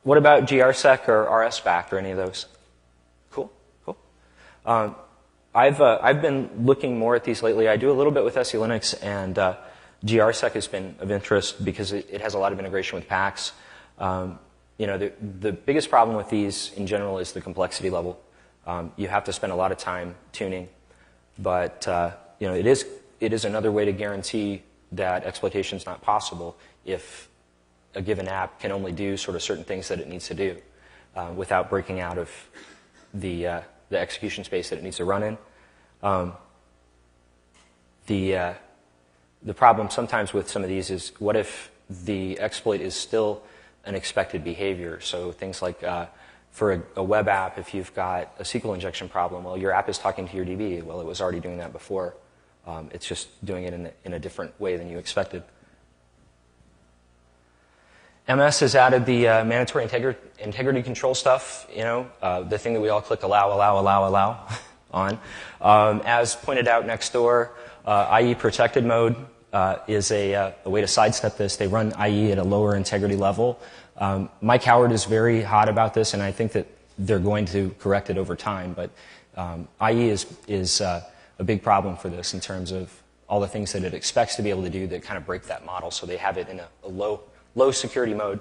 What about GRSec or RSback or any of those? Cool, cool. I've been looking more at these lately. I do a little bit with SE Linux, and GRSec has been of interest because it has a lot of integration with packs. The biggest problem with these in general is the complexity level. You have to spend a lot of time tuning, but it is another way to guarantee that exploitation is not possible if a given app can only do sort of certain things that it needs to do without breaking out of the execution space that it needs to run in. The problem sometimes with some of these is what if the exploit is still an expected behavior? So things like for a web app, if you've got a SQL injection problem, well, your app is talking to your DB. Well, it was already doing that before. It's just doing it in a different way than you expected. MS has added the mandatory integrity control stuff, the thing that we all click allow on. As pointed out next door, IE protected mode is a way to sidestep this. They run IE at a lower integrity level. Mike Howard is very hot about this, and I think that they're going to correct it over time. But IE is a big problem for this in terms of all the things that it expects to be able to do that kind of break that model. So they have it in a low security mode.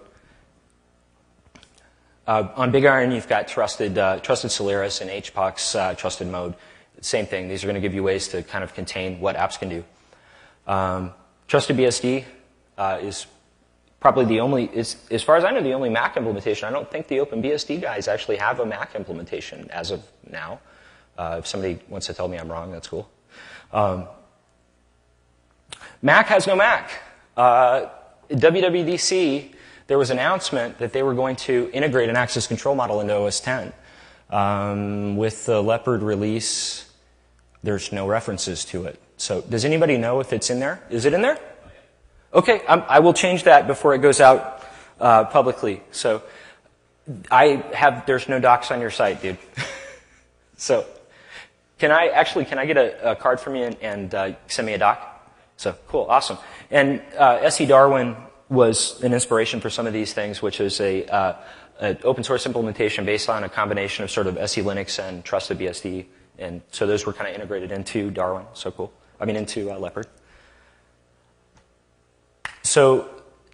On Big Iron, you've got trusted Solaris and HPUX trusted mode. Same thing. These are going to give you ways to kind of contain what apps can do. Trusted BSD is probably the only, as far as I know, the only Mac implementation. I don't think the OpenBSD guys actually have a Mac implementation as of now. If somebody wants to tell me I'm wrong, that's cool. Mac has no Mac. WWDC, there was an announcement that they were going to integrate an access control model into OS X. With the Leopard release, there's no references to it. So does anybody know if it's in there? Is it in there? Okay, I will change that before it goes out publicly. So there's no docs on your site, dude. So can I get a card from you and send me a doc? So cool, awesome. And SE Darwin was an inspiration for some of these things, which is an open source implementation based on a combination of sort of SE Linux and trusted BSD. And so those were kind of integrated into Darwin. So cool. Into Leopard. So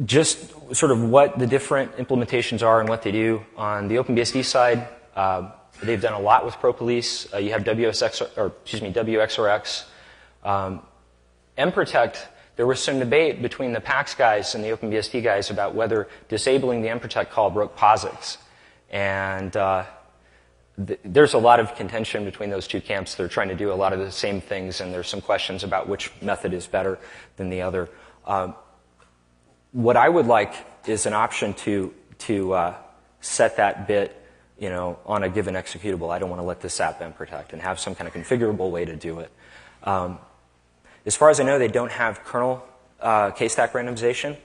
just sort of what the different implementations are and what they do. On the OpenBSD side, they've done a lot with ProPolice. You have WXRX. mProtect, there was some debate between the PAX guys and the OpenBSD guys about whether disabling the mProtect call broke POSIX. And there's a lot of contention between those two camps. They're trying to do a lot of the same things, and there's some questions about which method is better than the other. What I would like is an option to set that bit, on a given executable. I don't want to let this app mProtect, and have some kind of configurable way to do it. As far as I know, they don't have kernel K-stack randomization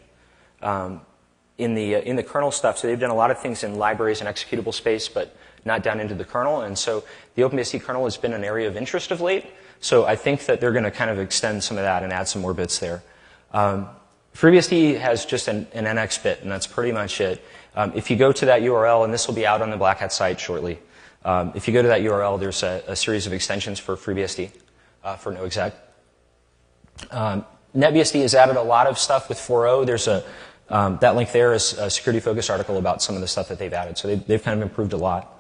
in the kernel stuff. So they've done a lot of things in libraries and executable space, but not down into the kernel. And so the OpenBSD kernel has been an area of interest of late. So I think that they're going to kind of extend some of that and add some more bits there. FreeBSD has just an NX bit, and that's pretty much it. If you go to that URL, and this will be out on the BlackHat site shortly, if you go to that URL, there's a series of extensions for FreeBSD for no exec. NetBSD has added a lot of stuff with 4.0. There's that link there is a security focus article about some of the stuff that they've added. So they've kind of improved a lot.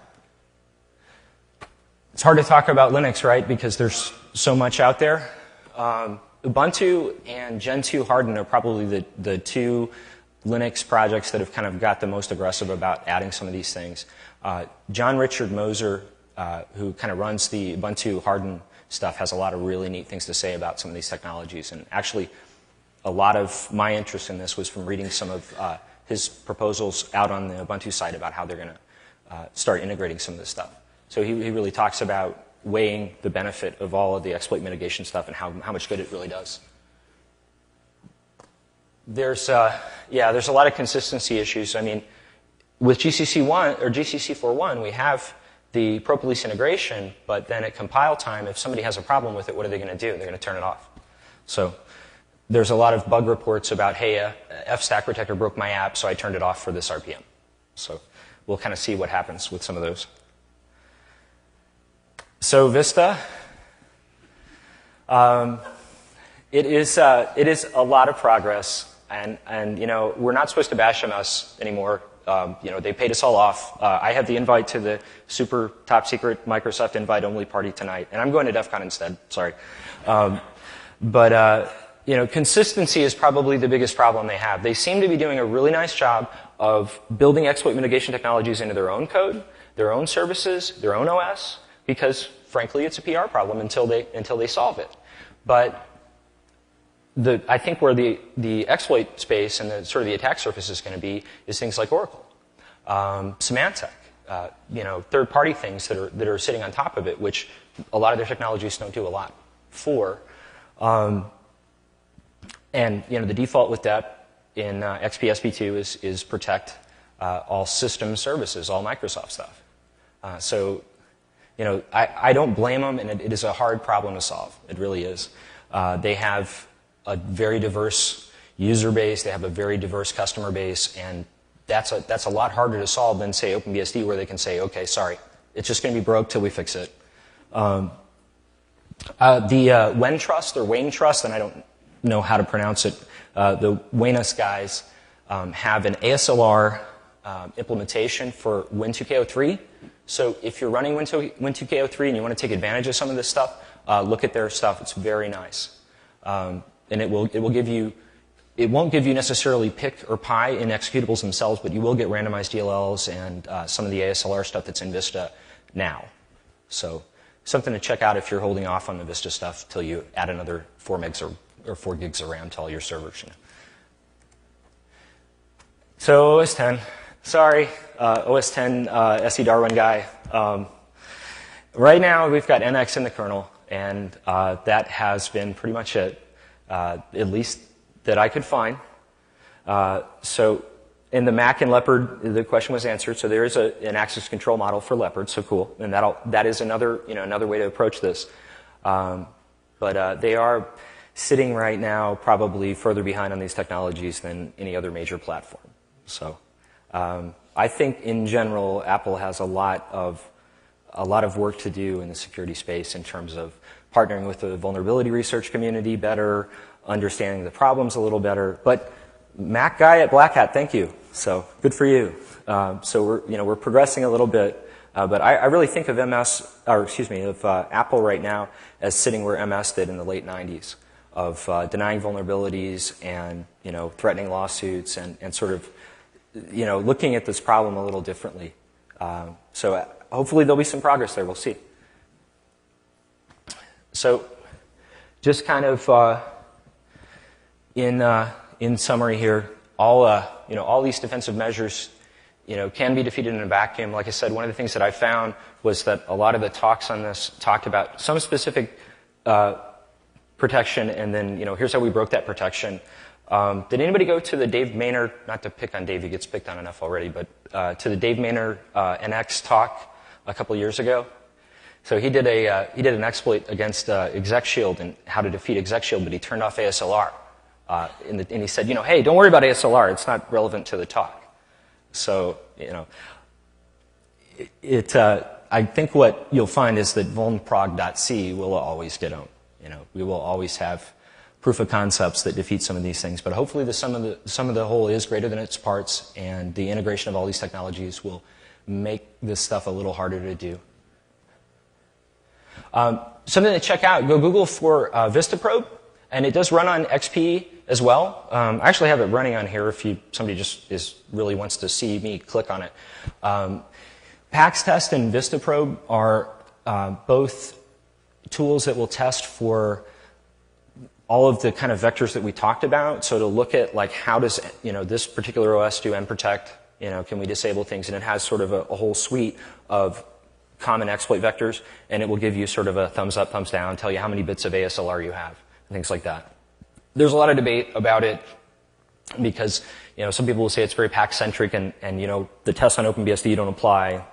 It's hard to talk about Linux, right? Because there's so much out there. Ubuntu and Gen 2 Harden are probably the two Linux projects that have kind of got the most aggressive about adding some of these things. John Richard Moser, who kind of runs the Ubuntu Harden stuff, has a lot of really neat things to say about some of these technologies. And actually, a lot of my interest in this was from reading some of his proposals out on the Ubuntu site about how they're going to start integrating some of this stuff. So he really talks about weighing the benefit of all of the exploit mitigation stuff and how much good it really does. There's a lot of consistency issues. I mean, with GCC1 or GCC 4.1, we have the ProPolice integration, but then at compile time, if somebody has a problem with it, what are they going to do? They're going to turn it off. So there's a lot of bug reports about, hey, FStack Protector broke my app, so I turned it off for this RPM. So we'll kind of see what happens with some of those. So Vista, it is a lot of progress, and you know, we're not supposed to bash MS anymore. You know, they paid us all off. I have the invite to the super top secret Microsoft invite only party tonight, and I'm going to DEF CON instead. Sorry, but you know, consistency is probably the biggest problem they have. They seem to be doing a really nice job of building exploit mitigation technologies into their own code, their own services, their own OS, because frankly, it's a PR problem until they solve it. But I think where the exploit space and the sort of the attack surface is going to be is things like Oracle, Symantec, you know, third-party things that are sitting on top of it, which a lot of their technologies don't do a lot for. And you know, the default with that in XPSP2 is protect all system services, all Microsoft stuff. So, you know, I don't blame them, and it is a hard problem to solve. It really is. They have a very diverse user base. They have a very diverse customer base, and that's a lot harder to solve than, say, OpenBSD, where they can say, okay, sorry, it's just going to be broke till we fix it. The Wen Trust or Wayne Trust, and I don't know how to pronounce it, the Waynus guys have an ASLR implementation for Win2K03. So if you're running Win2K03 and you want to take advantage of some of this stuff, look at their stuff. It's very nice. And it will give you, it won't give you necessarily pick or pie in executables themselves, but you will get randomized DLLs and some of the ASLR stuff that's in Vista now. So something to check out if you're holding off on the Vista stuff till you add another 4 megs or 4 gigs of RAM to all your servers. You know. So OS 10, sorry, OS 10 SE Darwin guy. Right now we've got NX in the kernel, and that has been pretty much it. At least that I could find. So in the Mac and Leopard, the question was answered. So there is an access control model for Leopard. So cool, and that is another way to approach this. But they are sitting right now probably further behind on these technologies than any other major platform. So I think in general, Apple has a lot of work to do in the security space in terms of partnering with the vulnerability research community better, understanding the problems a little better. But Mac guy at BlackHat, thank you. So good for you. So we're progressing a little bit, but I really think of Apple right now as sitting where MS did in the late 90s, of denying vulnerabilities and threatening lawsuits and sort of looking at this problem a little differently. So hopefully there'll be some progress there. We'll see. So, just kind of in summary here, all these defensive measures, can be defeated in a vacuum. Like I said, one of the things that I found was that a lot of the talks on this talked about some specific protection, and then here's how we broke that protection. Did anybody go to the Dave Maynard? Not to pick on Dave, he gets picked on enough already, but to the Dave Maynard NX talk a couple years ago? So he did an exploit against ExecShield and how to defeat ExecShield, but he turned off ASLR. And he said, hey, don't worry about ASLR. It's not relevant to the talk. So, I think what you'll find is that vulnprog.c will always get owned. We will always have proof of concepts that defeat some of these things, but hopefully the sum of the whole is greater than its parts, and the integration of all these technologies will make this stuff a little harder to do. Something to check out, go Google for VistaProbe, and it does run on XP as well. I actually have it running on here if somebody just really wants to see me click on it. PaxTest and VistaProbe are both tools that will test for all of the kind of vectors that we talked about. So to look at like how does this particular OS do mprotect? Can we disable things? And it has sort of a whole suite of common exploit vectors, and it will give you sort of a thumbs up, thumbs down, tell you how many bits of ASLR you have, and things like that. There's a lot of debate about it because some people will say it's very PAX-centric, and the tests on OpenBSD don't apply,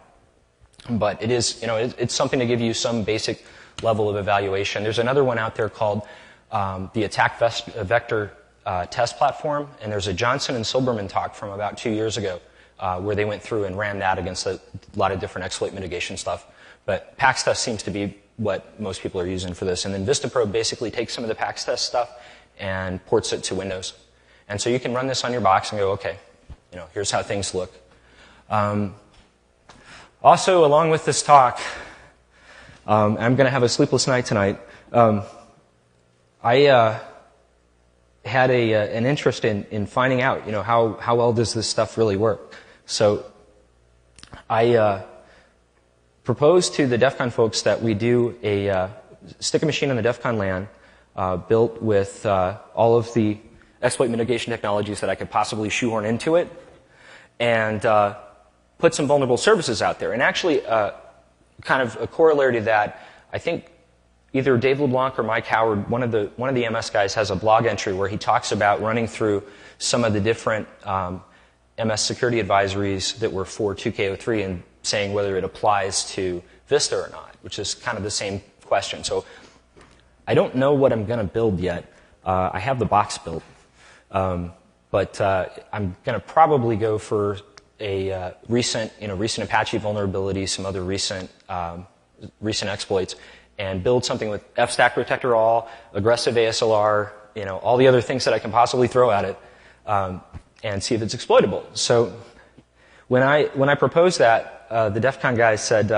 but it is it's something to give you some basic level of evaluation. There's another one out there called the Attack Vector Test Platform, and there's a Johnson and Silberman talk from about 2 years ago where they went through and ran that against a lot of different exploit mitigation stuff. But PAX test seems to be what most people are using for this. And then VistaPro basically takes some of the PAX test stuff and ports it to Windows. And so you can run this on your box and go, okay, here's how things look. Also, along with this talk, I'm going to have a sleepless night tonight. I had an interest in finding out, how well does this stuff really work. So I proposed to the DEF CON folks that we do stick a machine on the DEF CON LAN built with all of the exploit mitigation technologies that I could possibly shoehorn into it, and put some vulnerable services out there. And actually, kind of a corollary to that, I think either Dave LeBlanc or Mike Howard, one of the MS guys, has a blog entry where he talks about running through some of the different MS security advisories that were for 2K03 and saying whether it applies to Vista or not, which is kind of the same question. So I don't know what I'm going to build yet. I have the box built. But I'm going to probably go for a recent Apache vulnerability, some other recent exploits, and build something with F-stack protector all, aggressive ASLR, all the other things that I can possibly throw at it, and see if it's exploitable. So when I proposed that, the DEF CON guys said,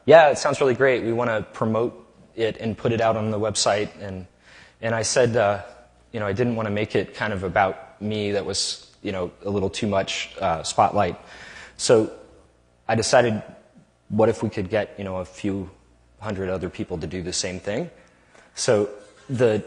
yeah, it sounds really great. We want to promote it and put it out on the website. And I said, I didn't want to make it kind of about me. That was, a little too much spotlight. So I decided, what if we could get, a few hundred other people to do the same thing? So the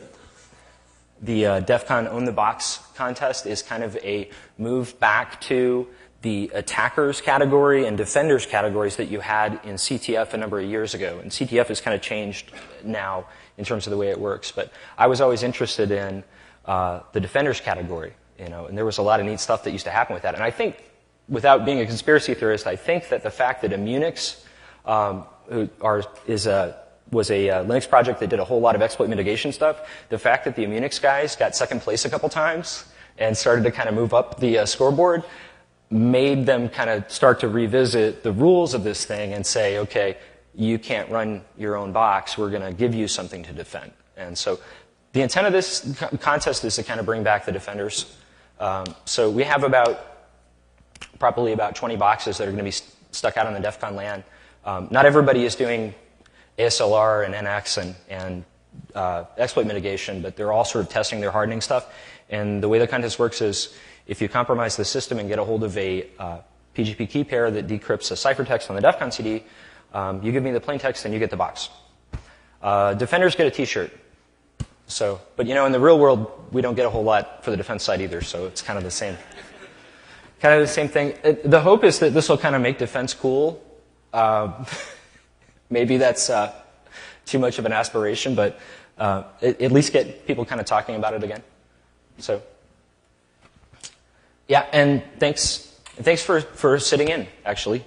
DEF CON Own the Box contest is kind of a move back to the attackers category and defenders categories that you had in CTF a number of years ago. And CTF has kind of changed now in terms of the way it works. But I was always interested in the defenders category, and there was a lot of neat stuff that used to happen with that. And I think, without being a conspiracy theorist, I think that the fact that Immunix was a Linux project that did a whole lot of exploit mitigation stuff, the fact that the Immunix guys got second place a couple times and started to kind of move up the scoreboard made them kind of start to revisit the rules of this thing and say, okay, you can't run your own box. We're going to give you something to defend. And so the intent of this contest is to kind of bring back the defenders. So we have probably about 20 boxes that are going to be stuck out on the DEF CON LAN. Not everybody is doing ASLR and NX and exploit mitigation, but they're all sort of testing their hardening stuff. And the way the contest works is, if you compromise the system and get a hold of a PGP key pair that decrypts a ciphertext on the DEF CON CD, you give me the plain text and you get the box. Defenders get a T-shirt. So, but in the real world, we don't get a whole lot for the defense side either. So it's kind of the same thing. The hope is that this will kind of make defense cool. Maybe that's too much of an aspiration, but at least get people kind of talking about it again. So. Yeah, and thanks for sitting in, actually.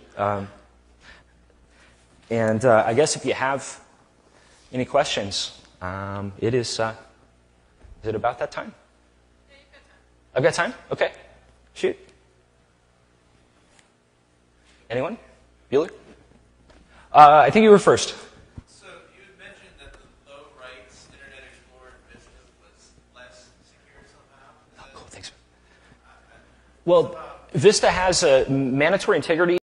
And I guess if you have any questions, is it about that time? Yeah, you've got time. I've got time? Okay. Shoot. Anyone? Bueller? I think you were first. So you had mentioned that the low rights Internet Explorer Vista was less secure somehow. Oh, cool, thanks. Well, Vista has a mandatory integrity